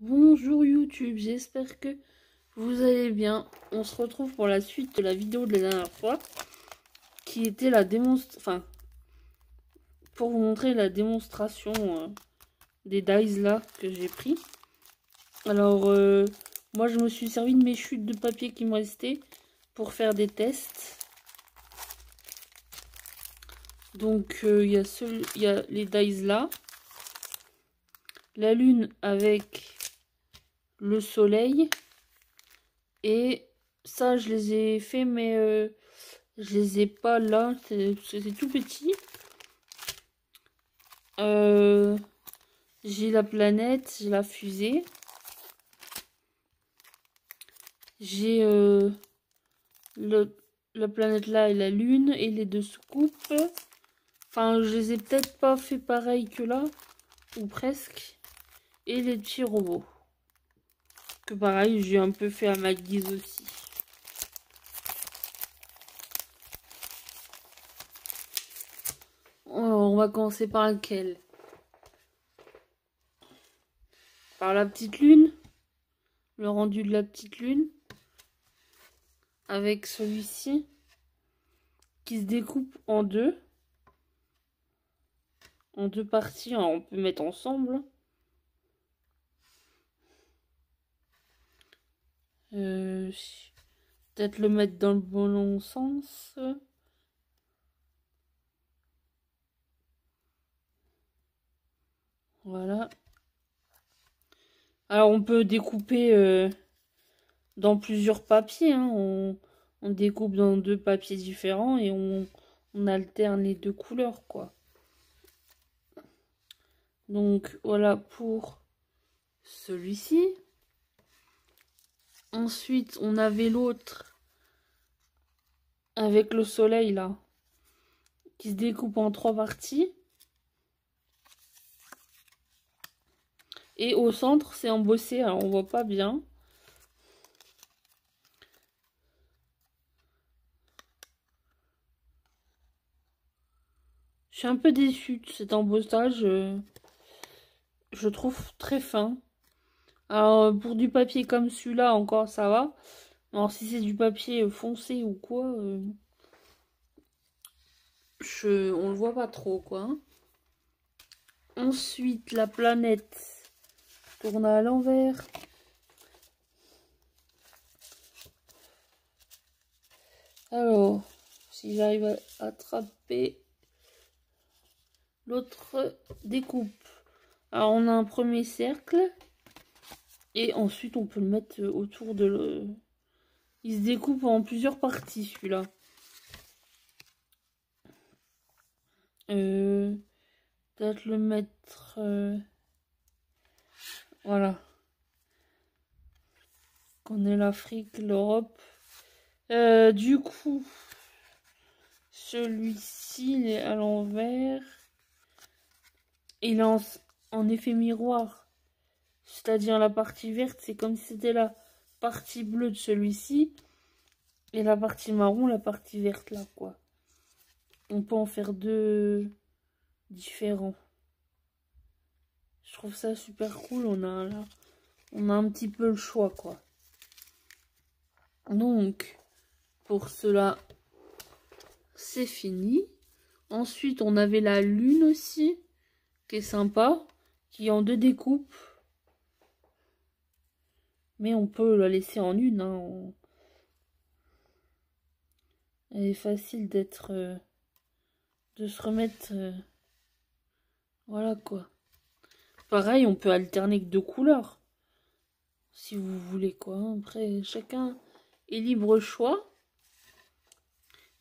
Bonjour YouTube, j'espère que vous allez bien. On se retrouve pour la suite de la vidéo de la dernière fois, qui était la démonstration, pour vous montrer la démonstration des dies là que j'ai pris. Alors, moi je me suis servi de mes chutes de papier qui me restaient pour faire des tests. Donc, il y a les dies là, la lune avec le soleil. Et ça, je les ai fait, mais je les ai pas là. C'est tout petit. J'ai la planète, j'ai la fusée. J'ai la planète là et la lune et les deux soucoupes. Enfin, je les ai peut-être pas fait pareil que là, ou presque. Et les petits robots. Que pareil, j'ai un peu fait à ma guise aussi. Alors, on va commencer par laquelle? Par la petite lune. Le rendu de la petite lune. Avec celui-ci. Qui se découpe en deux. En deux parties. Alors, on peut mettre ensemble. Peut-être le mettre dans le bon sens. Voilà. Alors on peut découper dans plusieurs papiers. Hein. On découpe dans deux papiers différents et on alterne les deux couleurs, quoi. Donc voilà pour celui-ci. Ensuite, on avait l'autre avec le soleil là, qui se découpe en trois parties. Et au centre, c'est embossé, alors on voit pas bien. Je suis un peu déçue de cet embossage. Je trouve très fin. Alors, pour du papier comme celui-là, encore ça va. Alors, si c'est du papier foncé ou quoi, on le voit pas trop, quoi. Hein. Ensuite, la planète tourne à l'envers. Alors, si j'arrive à attraper l'autre découpe. Alors, on a un premier cercle. Et ensuite, on peut le mettre autour de le... Il se découpe en plusieurs parties, celui-là. Peut-être le mettre... Voilà. On est l'Afrique, l'Europe. Du coup, celui-ci, il est à l'envers. Il est en effet miroir. C'est-à-dire la partie verte, c'est comme si c'était la partie bleue de celui-ci. Et la partie marron, la partie verte là, quoi. On peut en faire deux différents. Je trouve ça super cool. On a un petit peu le choix, quoi. Donc, pour cela, c'est fini. Ensuite, on avait la lune aussi, qui est sympa, qui est en deux découpes. Mais on peut la laisser en une. Hein. Elle est facile d'être... de se remettre... voilà, quoi. Pareil, on peut alterner que deux couleurs. Si vous voulez, quoi. Après, chacun est libre choix.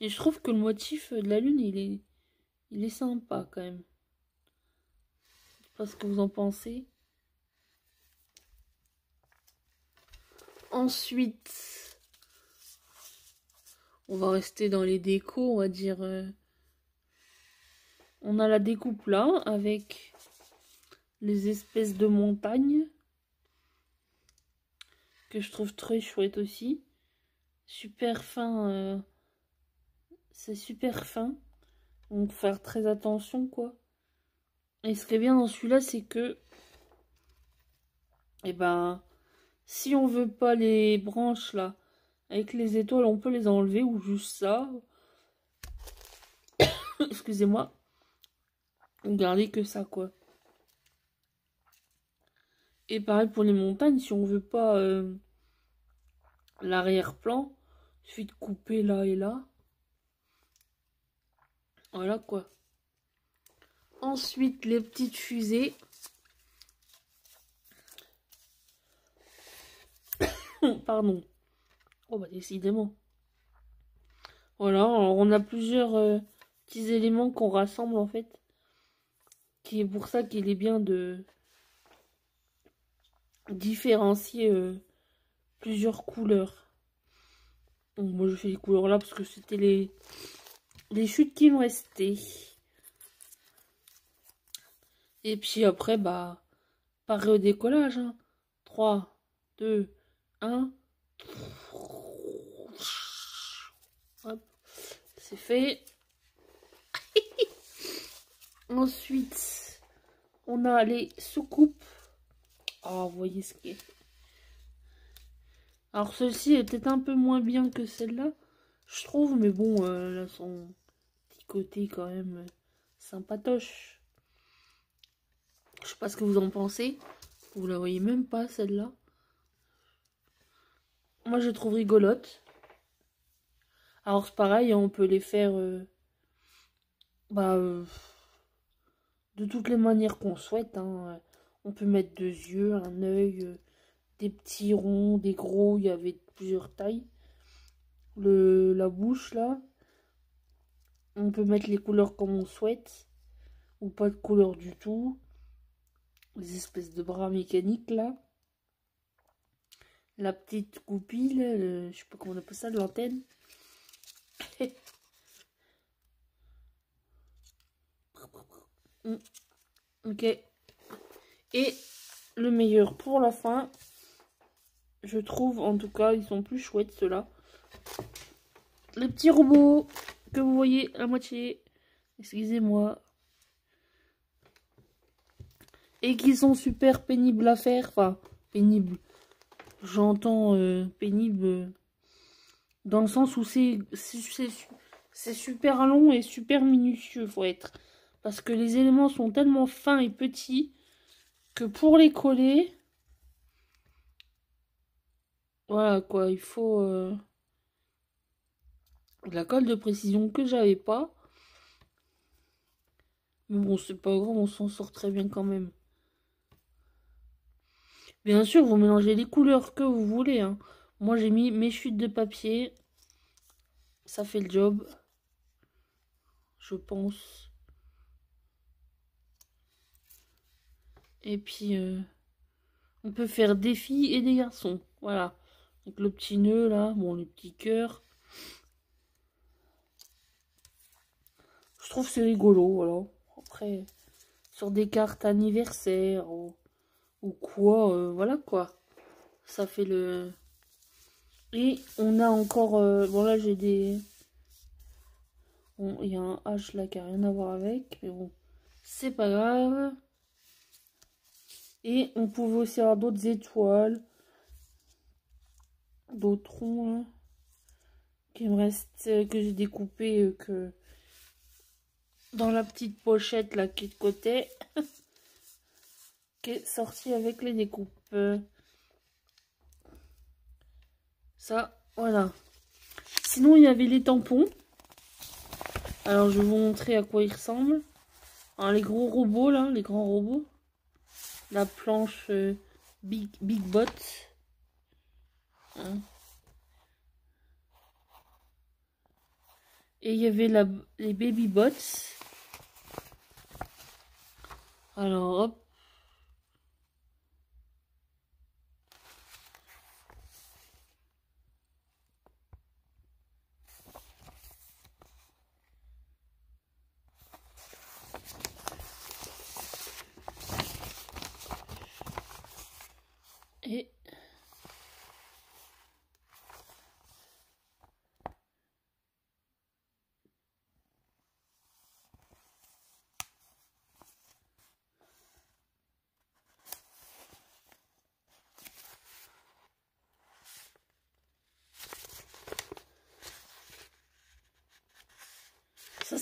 Et je trouve que le motif de la lune, il est sympa, quand même. Je sais pas ce que vous en pensez. Ensuite, on va rester dans les décos, on va dire. On a la découpe là, avec les espèces de montagnes. Que je trouve très chouette aussi. Super fin. C'est super fin. Donc, faut faire très attention, quoi. Et ce qui est bien dans celui-là, c'est que Et ben, si on veut pas les branches là, avec les étoiles, on peut les enlever ou juste ça. Excusez-moi. On garder que ça, quoi. Et pareil pour les montagnes, si on veut pas l'arrière-plan, il suffit de couper là et là. Voilà, quoi. Ensuite, les petites fusées. Pardon. Oh, bah, décidément. Voilà, alors on a plusieurs petits éléments qu'on rassemble, en fait. Qui est pour ça qu'il est bien de différencier plusieurs couleurs. Donc, moi, je fais les couleurs là parce que c'était les chutes qui me restaient. Et puis après, bah, pareil au décollage. Hein. 3, 2, 1. Hop, c'est fait. Ensuite, on a les soucoupes. Ah, vous voyez ce qui est. Alors, celle-ci est peut-être un peu moins bien que celle-là, je trouve. Mais bon, elle a son petit côté quand même sympatoche. Je sais pas ce que vous en pensez. Vous la voyez même pas, celle-là. Moi, je trouve rigolote. Alors, c'est pareil, on peut les faire de toutes les manières qu'on souhaite. Hein. On peut mettre 2 yeux, un œil, des petits ronds, des gros. Il y avait plusieurs tailles. La bouche, là. On peut mettre les couleurs comme on souhaite. Ou pas de couleur du tout. Les espèces de bras mécaniques, là. La petite goupille, je sais pas comment on appelle ça, l'antenne. Ok. Et le meilleur pour la fin, je trouve, en tout cas, ils sont plus chouettes ceux-là. Les petits robots que vous voyez à moitié, excusez-moi, et qui sont super pénibles à faire. Enfin, pénibles. J'entends pénible dans le sens où c'est super long et super minutieux, faut être. Parce que les éléments sont tellement fins et petits que pour les coller, voilà quoi, il faut de la colle de précision que j'avais pas. Mais bon, c'est pas grave, on s'en sort très bien quand même. Bien sûr, vous mélangez les couleurs que vous voulez. Hein. Moi, j'ai mis mes chutes de papier. Ça fait le job. Je pense. Et puis, on peut faire des filles et des garçons. Voilà. Avec le petit nœud là. Bon, les petits cœurs. Je trouve c'est rigolo, voilà. Après, sur des cartes anniversaire ou quoi, voilà quoi. Ça fait le... Et on a encore... bon là j'ai des... Bon, il y a un H là qui a rien à voir avec. Mais bon, c'est pas grave. Et on pouvait aussi avoir d'autres étoiles. D'autres ronds là. Qui me restent, que j'ai découpé que... Dans la petite pochette là qui est de côté. Qui est sortie avec les découpes. Ça, voilà. Sinon, il y avait les tampons. Alors, je vais vous montrer à quoi ils ressemblent. Alors, les gros robots, là, les grands robots. La planche Big Bot. Hein. Et il y avait les Baby Bots. Alors, hop. Et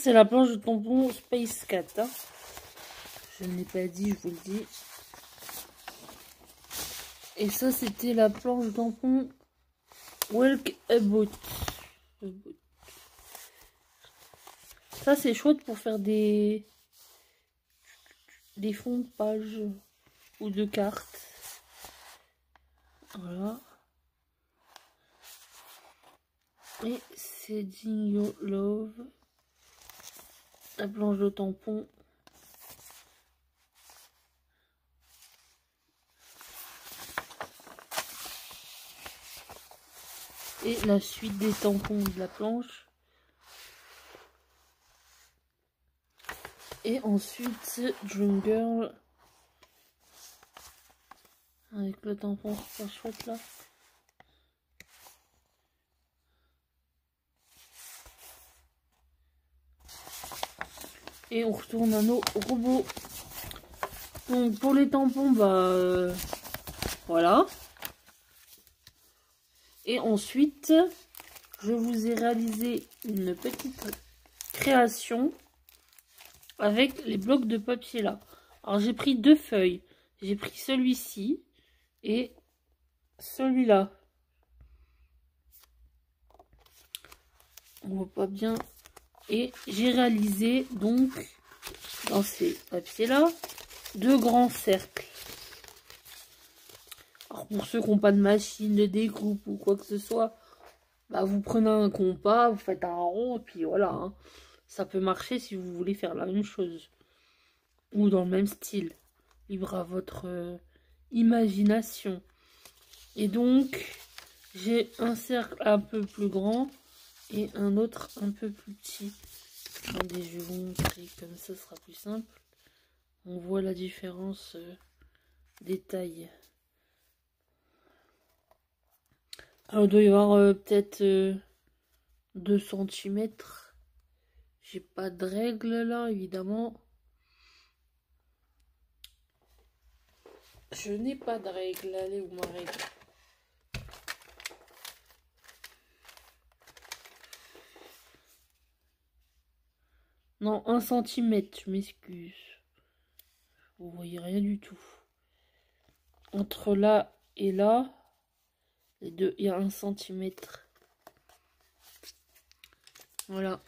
c'est la planche de tampon Space Cat. Hein. Je ne l'ai pas dit, je vous le dis. Et ça, c'était la planche de tampon Walk About. Ça, c'est chouette pour faire des fonds de page ou de cartes. Voilà. Et c'est Your Love. La planche de tampon. Et la suite des tampons de la planche. Et ensuite, Dream Girl. Avec le tampon super chouette là. Et on retourne à nos robots. Donc pour les tampons, bah voilà. Et ensuite, je vous ai réalisé une petite création avec les blocs de papier là. Alors j'ai pris 2 feuilles. J'ai pris celui-ci et celui-là. On voit pas bien. Et j'ai réalisé donc dans ces papiers là 2 grands cercles. Alors pour ceux qui n'ont pas de machine de découpe ou quoi que ce soit, bah vous prenez un compas, vous faites un rond et puis voilà. Hein. Ça peut marcher si vous voulez faire la même chose. Ou dans le même style. Libre à votre imagination. Et donc, j'ai un cercle un peu plus grand et un autre un peu plus petit. Attendez, je vais vous montrer comme ça sera plus simple. On voit la différence des tailles. Alors, il doit y avoir peut-être 2 cm. J'ai pas de règle là, évidemment. Je n'ai pas de règle. Allez, où ma règle? Non, 1 cm, je m'excuse. Vous voyez rien du tout. Entre là et là, les deux, il y a 1 cm. Voilà.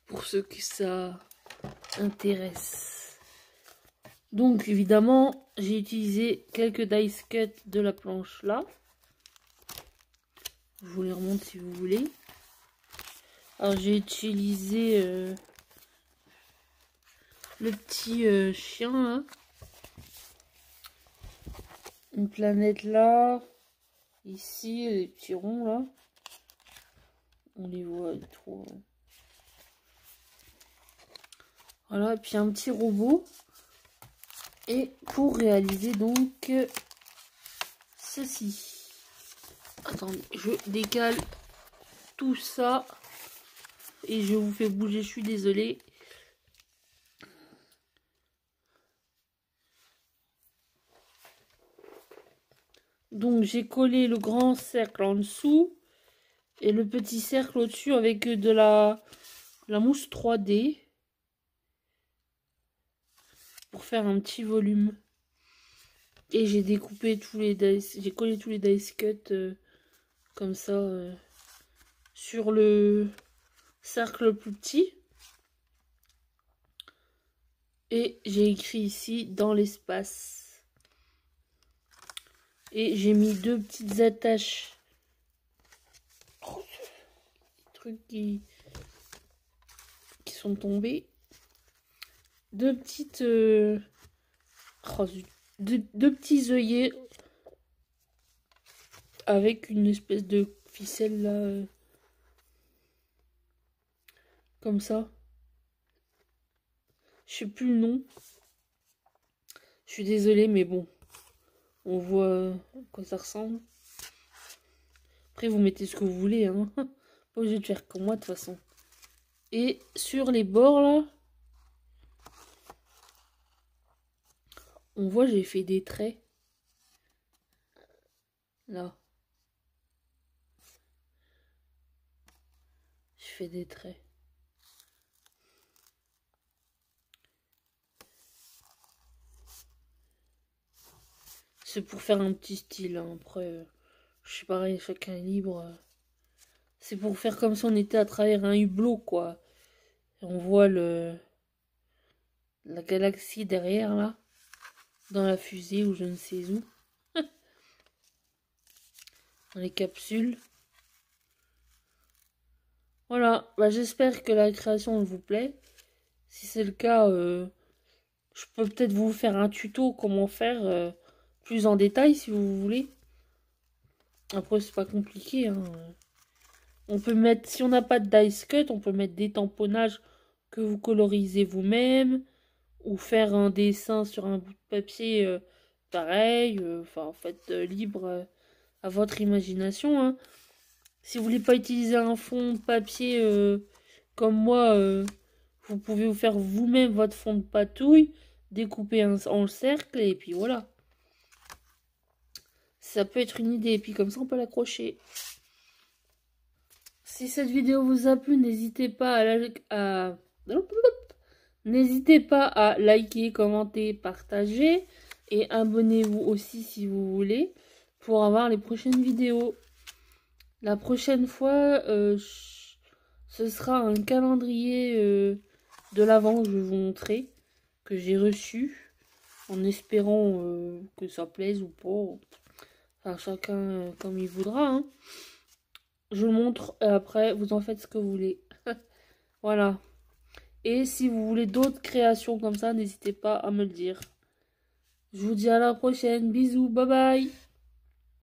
Pour ceux qui ça intéresse. Donc, évidemment, j'ai utilisé quelques dice cut de la planche là. Je vous les remonte si vous voulez. Alors, j'ai utilisé le petit chien là. Une planète là. Ici, les petits ronds là. On les voit trop. Voilà, puis un petit robot. Et pour réaliser donc ceci. Attendez, je décale tout ça. Et je vous fais bouger, je suis désolée. Donc j'ai collé le grand cercle en dessous. Et le petit cercle au-dessus avec de la mousse 3D. Pour faire un petit volume. Et j'ai découpé tous les dice, j'ai collé tous les dice cut comme ça sur le cercle le plus petit. Et j'ai écrit ici dans l'espace. Et j'ai mis 2 petites attaches. Oh, des trucs qui sont tombés. 2 petites deux petits œillets avec une espèce de ficelle là comme ça. Je sais plus le nom. Je suis désolée, mais bon, on voit à quoi ça ressemble. Après, vous mettez ce que vous voulez, hein. Pas obligé de faire comme moi de toute façon. Et sur les bords là, on voit j'ai fait des traits. Là. Je fais des traits. C'est pour faire un petit style, hein. Après, je sais pareil, chacun est libre. C'est pour faire comme si on était à travers un hublot, quoi. Et on voit la galaxie derrière, là. Dans la fusée ou je ne sais où. Dans les capsules. Voilà, bah, j'espère que la création vous plaît. Si c'est le cas, je peux peut-être vous faire un tuto comment faire plus en détail si vous voulez. Après, c'est pas compliqué, hein. On peut mettre, si on n'a pas de dice cut, on peut mettre des tamponnages que vous colorisez vous-même. Ou faire un dessin sur un bout de papier pareil. Enfin, en fait, libre à votre imagination, hein. Si vous voulez pas utiliser un fond de papier comme moi, vous pouvez vous faire vous-même votre fond de patouille, découper en cercle et puis voilà. Ça peut être une idée et puis comme ça on peut l'accrocher. Si cette vidéo vous a plu, n'hésitez pas n'hésitez pas à liker, commenter, partager et abonnez-vous aussi si vous voulez pour avoir les prochaines vidéos. La prochaine fois, ce sera un calendrier de l'Avent que je vais vous montrer, que j'ai reçu, en espérant que ça plaise ou pas. Enfin, chacun comme il voudra, hein. Je vous montre et après, vous en faites ce que vous voulez. Voilà. Et si vous voulez d'autres créations comme ça, n'hésitez pas à me le dire. Je vous dis à la prochaine. Bisous, bye bye.